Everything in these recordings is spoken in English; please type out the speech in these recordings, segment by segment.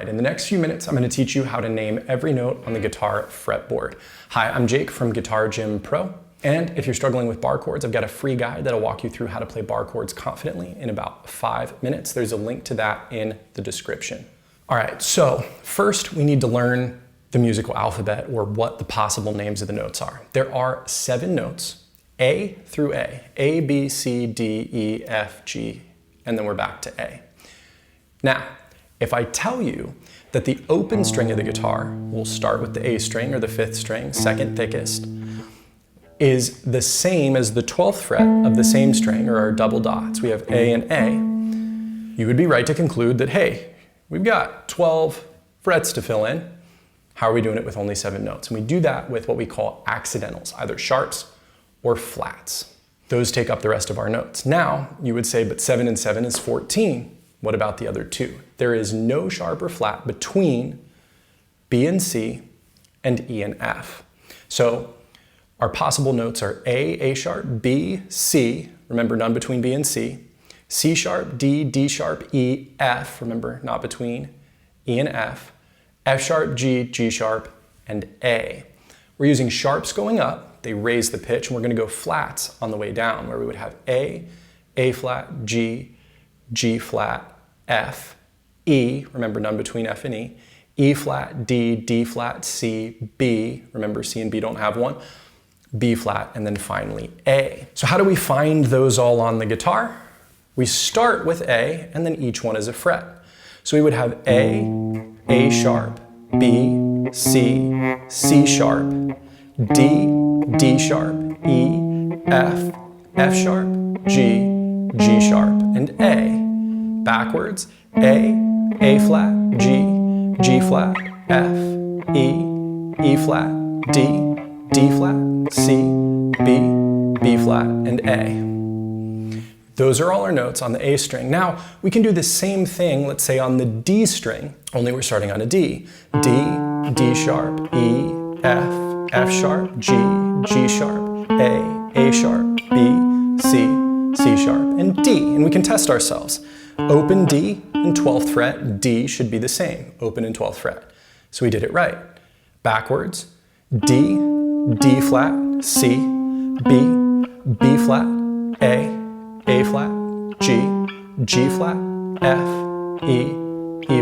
right, in the next few minutes, I'm going to teach you how to name every note on the guitar fretboard. Hi, I'm Jake from Guitar Gym Pro. And if you're struggling with bar chords, I've got a free guide that'll walk you through how to play bar chords confidently in about 5 minutes. There's a link to that in the description. All right, so first we need to learn the musical alphabet, or what the possible names of the notes are. There are 7 notes, A through A, B, C, D, E, F, G, and then we're back to A. Now, if I tell you that the open string of the guitar, we'll start with the A string or the 5th string, second thickest, is the same as the 12th fret of the same string, or our double dots. We have A and A. You would be right to conclude that, hey, we've got 12 frets to fill in. How are we doing it with only 7 notes? And we do that with what we call accidentals, either sharps or flats. Those take up the rest of our notes. Now, you would say, but 7 and 7 is 14. What about the other 2? There is no sharp or flat between B and C and E and F. So our possible notes are A sharp, B, C, remember none between B and C sharp, D sharp, E, F, remember not between E and F sharp, G sharp, and A. We're using sharps going up, they raise the pitch, and we're going to go flats on the way down, where we would have A flat, G flat, F, E, remember none between F and E flat, D flat, C, B, remember C and B don't have one, B flat, and then finally A. So how do we find those all on the guitar? We start with A, and then each one is a fret. So we would have A sharp, B, C sharp, D sharp, E, F sharp, G sharp, and A. Backwards, A flat, G flat, F, E flat, D flat, C, B flat, and A. Those are all our notes on the A string. Now, we can do the same thing, let's say on the D string, only we're starting on a D. D sharp, E, F sharp, G sharp, A sharp, B, C sharp, and D. And we can test ourselves. Open D and 12th fret, D should be the same, open and 12th fret. So we did it right. Backwards, D flat, C, B flat, A flat, G flat, F, E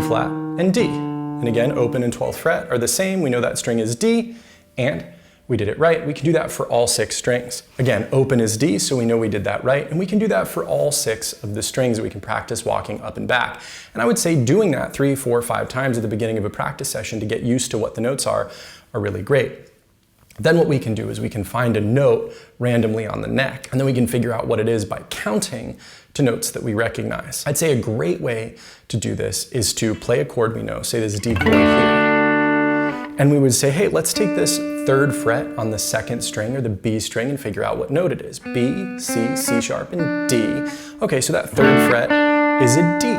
flat, and D. And again, open and 12th fret are the same. We know that string is D, and we did it right. We can do that for all 6 strings. Again, open is D, so we know we did that right. And we can do that for all 6 of the strings that we can practice walking up and back. And I would say doing that 3, 4, 5 times at the beginning of a practice session to get used to what the notes are really great. Then what we can do is we can find a note randomly on the neck, and then we can figure out what it is by counting to notes that we recognize. I'd say a great way to do this is to play a chord we know, say this D chord here. And we would say, hey, let's take this 3rd fret on the 2nd string or the B string and figure out what note it is. B, C sharp, and D. Okay, so that 3rd fret is a D.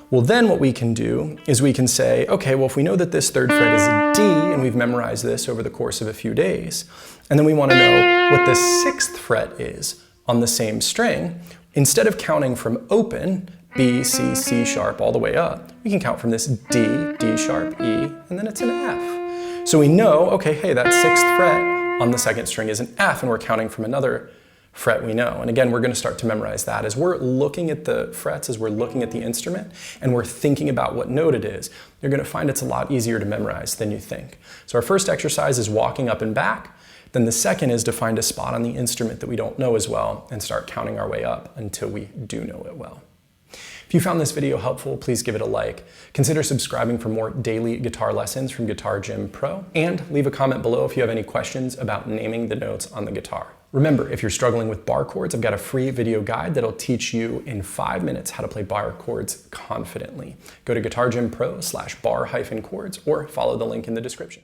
Well, then what we can do is we can say, okay, well, if we know that this 3rd fret is a D, and we've memorized this over the course of a few days, and then we want to know what the 6th fret is on the same string, instead of counting from open, B, C sharp, all the way up, we can count from this D sharp, E, and then it's an F. So we know, okay, hey, that 6th fret on the 2nd string is an F, and we're counting from another fret we know. And again, we're going to start to memorize that. As we're looking at the frets, as we're looking at the instrument, and we're thinking about what note it is, you're going to find it's a lot easier to memorize than you think. So our first exercise is walking up and back. Then the second is to find a spot on the instrument that we don't know as well and start counting our way up until we do know it well. If you found this video helpful, please give it a like. Consider subscribing for more daily guitar lessons from Guitar Gym Pro, and leave a comment below if you have any questions about naming the notes on the guitar. Remember, if you're struggling with bar chords, I've got a free video guide that'll teach you in 5 minutes how to play bar chords confidently. Go to guitargympro/bar-chords or follow the link in the description.